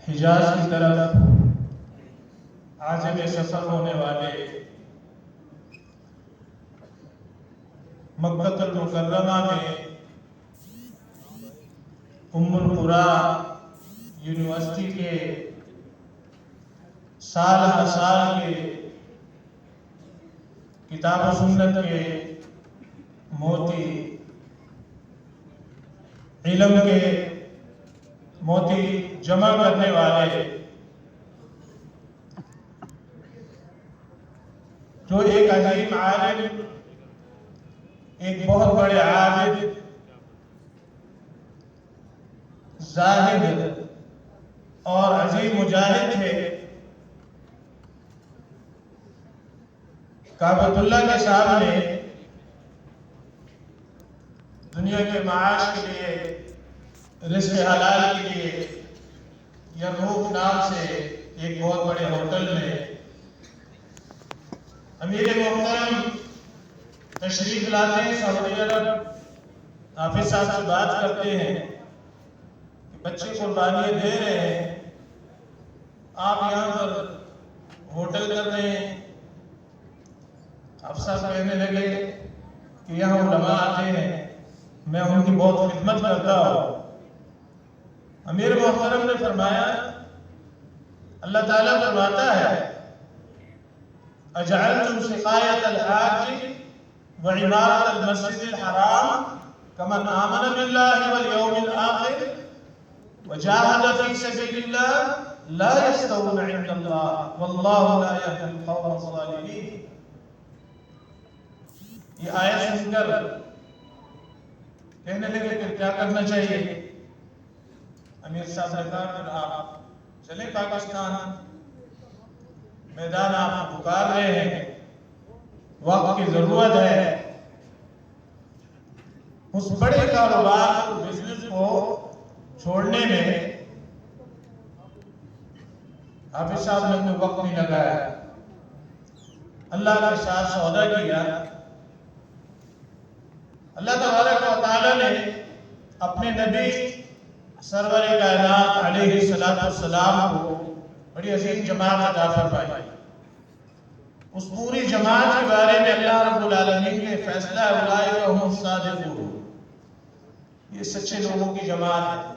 حجاز کی طرف عازم سفر ہونے والے مکہ المکرمہ میں ام القریٰ یونیورسٹی کے سال ہر سال کے کتاب و سنت کے موتی، علم کے موتی جمع کرنے والے، جو ایک عظیم عالم، ایک بہت بڑے عابد، زاہد اور عظیم مجاہد تھے، کعبۃ اللہ کے سامنے دنیا کے معاش کے لیے، رزق حلال کے لیے یرموک نام سے ایک بہت بڑے ہوٹل میں امیر محترم تشریف لاتے ہیں، سعودی عرب، حافظ صاحب سے بات کرتے ہیں کہ بچے قربانیاں دے رہے ہیں، آپ یہاں پر ہوٹل کر رہے ہیں۔ حافظ صاحب کہنے لگے کہ یہاں علماء آتے ہیں، میں ان کی بہت خدمت کرتا ہوں۔ امیر محترم نے فرمایا، اللہ تعالیٰ فرماتا ہے، اجعلتم سقایۃ الحاج وعمارۃ المسجد الحرام کمن آمن باللہ والیوم الآخر وجاہد فی سبیل اللہ لا یستوون عند اللہ واللہ لا یہدی القوم الظالمین۔ یہ آیت سن کر کہنے لگے کہ کیا کرنا چاہیے؟ امیر صاحب نے کہا کہ آپ چلیں پاکستان، میدان آپ پکار رہے ہیں، وقت کی ضرورت ہے، اس بڑے کاروبار اور بزنس کو چھوڑنے میں حافظ صاحب نے کوئی وقت نہیں لگایا، اللہ کے ساتھ سودا کیا۔ اللہ تبارک و تعالیٰ نے اپنے نبی سرور کائنات علیہ السلام کو بڑی عظیم جماعت عطا فرمائی۔ اس پوری جماعت کے بارے میں اللہ رب العالمین کے فیصلہ اولئک هم الصادقون، یہ سچے لوگوں کی جماعت ہے،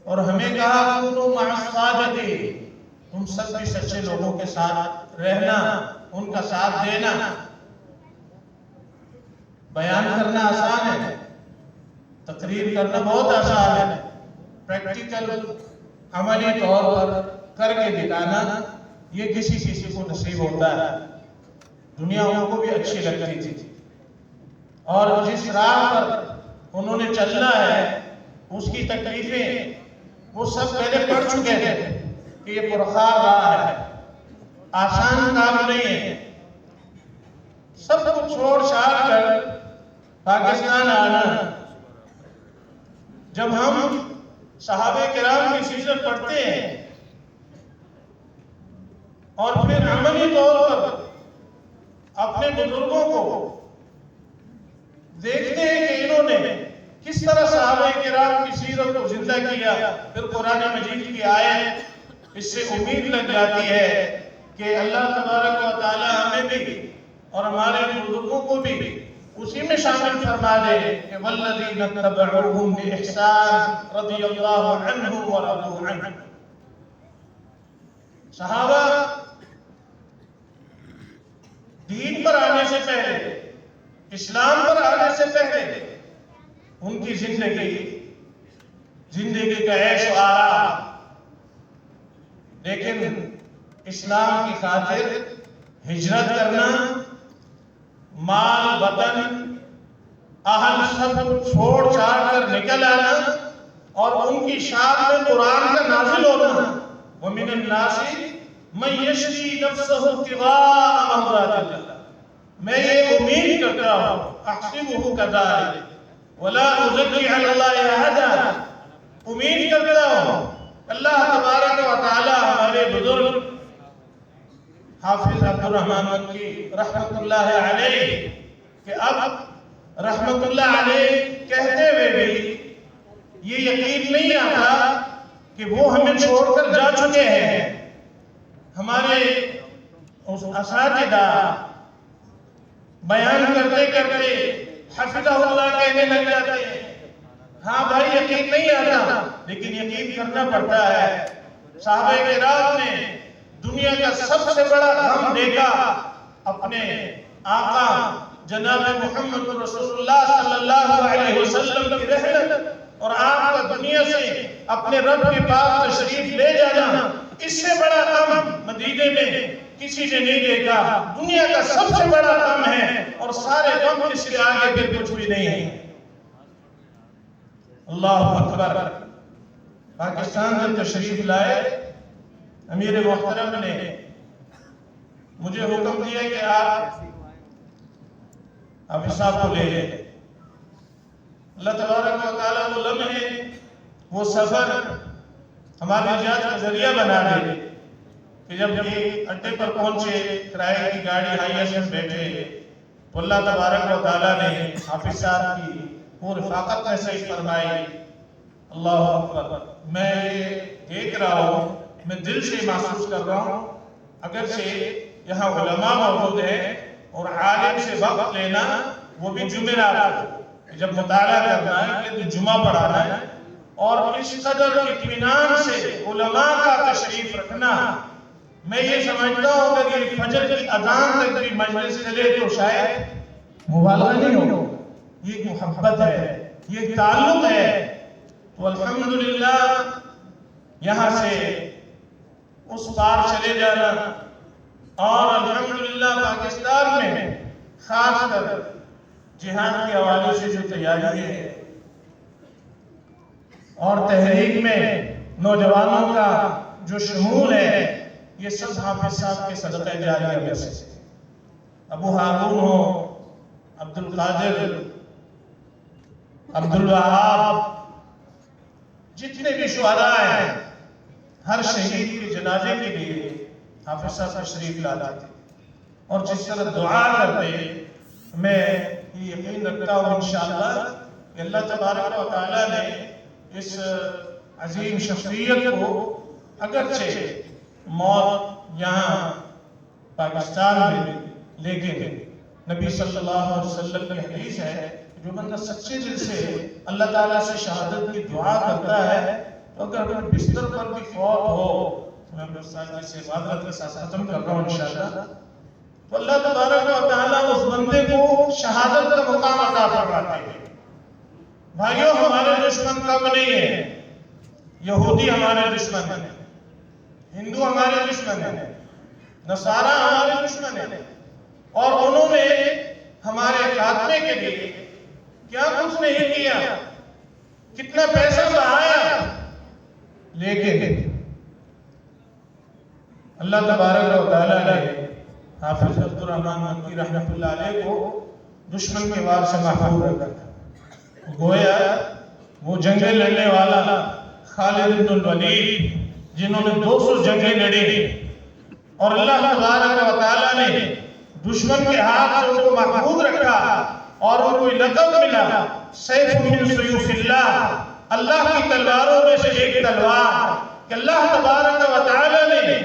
اور ہمیں کہا کونوا مع الصادقین، تم سب بھی سچے لوگوں کے ساتھ رہنا، ان کا ساتھ دینا۔ بیان کرنا آسان ہے، تقریر کرنا بہت آسان ہے، پریکٹیکل عملی طور پر کر کے دکھانا یہ کسی کو نصیب ہوتا ہے۔ دنیا ان کو بھی اچھی لگتی تھی، اور جس راہ پر انہوں نے چلنا ہے اس کی تکلیفیں وہ سب پہلے پڑھ چکے تھے کہ یہ پرخار راہ ہے، آسان کام نہیں ہے۔ سب کو چھوڑ چھاڑ کر پاکستان آنا، جب ہم صحابہ کرام کی سیرت پڑھتے ہیں اور پھر عملی طور پر اپنے بزرگوں کو دیکھتے ہیں کہ انہوں نے کس طرح صحابہ کرام کی سیرت کو زندہ کیا، پھر قرآن مجید کی آیت اس سے امید لگ جاتی ہے کہ اللہ تبارک و تعالی ہمیں بھی اور ہمارے بزرگوں کو بھی اسی میں شامل فرما دے کہ والذین اتبعوہم بإحسان رضی اللہ عنہم ورضوا عنہ۔ صحابہ دین پر آنے سے پہلے، اسلام پر آنے سے پہلے ان کی زندگی کا عیش و آرام، لیکن اسلام کی خاطر ہجرت کرنا، مال وطن اہل سب چھوڑ چھاڑ کر نکل آنا، اور ان کی شان میں قرآن کا نازل ہونا۔ وَمِنَ النَّاسِ مَن يَشْرِي نَفْسَهُ ابْتِغَاءَ مَرْضَاتِ اللَّهِ، میں یہ امید کرتا ہوں، احسبہ کذالک ولا ازکی علی اللہ احدا، امید کرتا ہوں اللہ تبارک و تعالی ہمارے بزرگ حافظ عبد الرحمن مکی رحمت اللہ علیہ کہ اب رحمت اللہ علیہ کہتے ہوئے بھی یہ یقین نہیں آتا کہ وہ ہمیں چھوڑ کر جا چکے ہیں. ہمارے اساتذہ بیان کرتے کرتے حفظہ اللہ کہنے لگ جاتے ہیں. ہاں بھائی یقین نہیں آتا لیکن یقین کرنا پڑتا ہے. صحابہ کرام نے دنیا کا سب سے بڑا غم دیکھا اپنے آقا جناب محمد رسول اللہ صلی اللہ علیہ وسلم کی رحلت اور آپ کا دنیا سے اپنے رب کے پاس تشریف لے جانا. اس سے بڑا غم مدینے میں کسی نے نہیں دیکھا. دنیا کا سب سے بڑا غم ہے اور سارے غم اس کے آگے پھر کچھ بھی نہیں ہے. اللہ اکبر. پاکستان جب تشریف لائے امیر محترم نے مجھے حکم دیا کہ آپ حافظ صاحب کو لے لیں. اللہ تبارک و تعالیٰ وہ لمحے وہ سفر ہمارے نجات کا ذریعہ بنا دے کہ جب یہ اڈے پر پہنچے کرائے کی گاڑی ہائیس میں بیٹھے تو اللہ تبارک و تعالیٰ نے حافظ صاحب کی وہ رفاقت نصیب فرمائی. اللہ اکبر. میں یہ دیکھ رہا ہوں, میں دل سے محسوس کر رہا ہوں, اگرچہ یہاں علماء موجود ہیں اور عالم سے وقت لینا وہ بھی جمعرات جب مطالعہ کرنا ہے کہ جمعہ پڑھانا ہے اور اس قدر اطمینان سے علماء کا تشریف رکھنا, میں یہ سمجھتا ہوں کہ یہ فجر کی اذان تک بھی مجلس چلے تو شاید مبالغہ نہیں ہو. یہ محبت ہے, یہ تعلق ہے. تو الحمدللہ یہاں سے اس پار چلے جانا اور الحمدللہ پاکستان میں خاص کر جہاد کے حوالے سے جو تیاری ہے اور تحریک میں نوجوانوں کا جو شمول ہے یہ سب حافظ صاحب کے صدقہ جاریہ میں سے. ابو ہارون ہو, عبد القادر, عبد الوہاب, جتنے بھی شہداء ہیں ہر شہید کے جنازے کے لیے حافظ صاحب تشریف لاتے تھے اور جس طرح دعا کرتے. میں یہ یقین رکھتا ہوں انشاءاللہ کہ اللہ تبارک و تعالیٰ نے اس عظیم شخصیت کو اگرچہ موت یہاں پاکستان میں, لیکن نبی صلی اللہ علیہ وسلم کی حدیث ہے جو بندہ سچے دل سے اللہ تعالیٰ سے شہادت کی دعا کرتا ہے تو اگر بستر پر بھی فوت ہو, میں اپنے استاد سے معذرت کے ساتھ ختم کر رہا ہوں انشاءاللہ, تو اللہ تبارک و تعالیٰ اس بندے کو شہادت کا مقام عطا فرماتے ہیں. بھائیوں ہمارے دشمن کم نہیں ہے. یہودی ہمارے دشمن ہیں, ہندو ہمارے دشمن ہیں, نصارہ ہمارے دشمن ہیں اور انہوں نے ہمارے خاتمے کے لیے کیا کچھ نہیں کیا, کتنا پیسہ بہایا, لیکن اللہ تبارک و تعالیٰ نے حافظ عبد الرحمن مکی رحمۃ اللہ علیہ کو دشمن کے وار سے محفوظ رکھا. گویا وہ جنگیں لڑنے والا خالد بن الولید جنہوں نے 200 جنگیں لڑی اور اللہ تبارک و تعالیٰ نے دشمن کے ہاتھ سے ان کو محفوظ رکھا اور ان کو لقب ملا سیف من سیوف اللہ, اللہ کی تلواروں میں سے ایک تلوار, کہ اللہ تبارک و تعالیٰ نے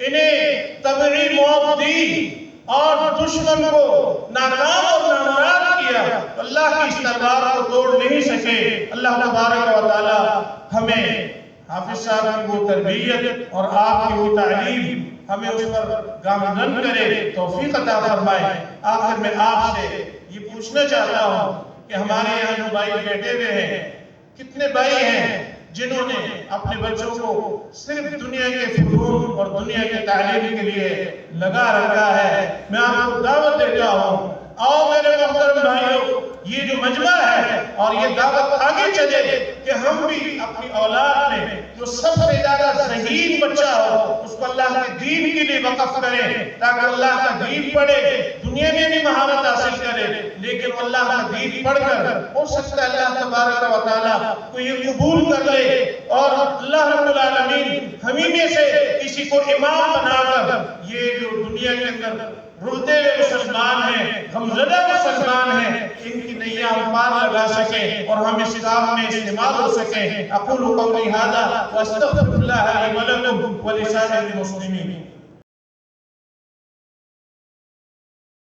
انہیں طبعی موت دی اور دشمن کو ناکام اور نامراد کیا. اللہ کی اس تلوار کو توڑ نہیں سکے. اللہ تبارک و تعالیٰ ہمیں حافظ صاحب کی وہ تربیت اور آپ کی وہ تعلیم ہمیں اس پر گامزن کرے, توفیق عطا فرمائے. آخر میں آپ سے یہ پوچھنا چاہتا ہوں کہ ہمارے یہاں جو بھائی بیٹھے ہوئے ہیں, کتنے بھائی ہیں جنہوں نے اپنے بچوں کو صرف دنیا کے فنون اور دنیا کے تعلیم کے لیے لگا رکھا ہے. میں آپ کو دعوت دیتا ہوں, آؤ میرے محترم بھائیوں, یہ جو مجمع ہے اور یہ دعوت آگے چلے کہ ہم بھی اپنی اولاد میں جو سب سے زیادہ ذہین بچہ ہو اس کو اللہ کے دین کے لیے وقف کریں تاکہ اللہ کا دین پڑھے, دنیا میں بھی مہارت حاصل کرے, لیکن اللہ کا دین پڑھ کر ہو سکتا ہے اللہ تبارک و تعالیٰ کو یہ قبول کر لے اور اللہ رب العالمین ہمیں میں سے کسی کو امام بنا کر یہ جو دنیا کے اندر رلتے ہوئے مسلمان ہیں، غمزدہ مسلمان ہیں، ان کی نیا ہم پار لگا سکیں اور ہم اس کام میں استعمال ہو سکیں۔ اقول قولی ھذا واستغفر اللہ لی ولکم ولسائر المسلمین۔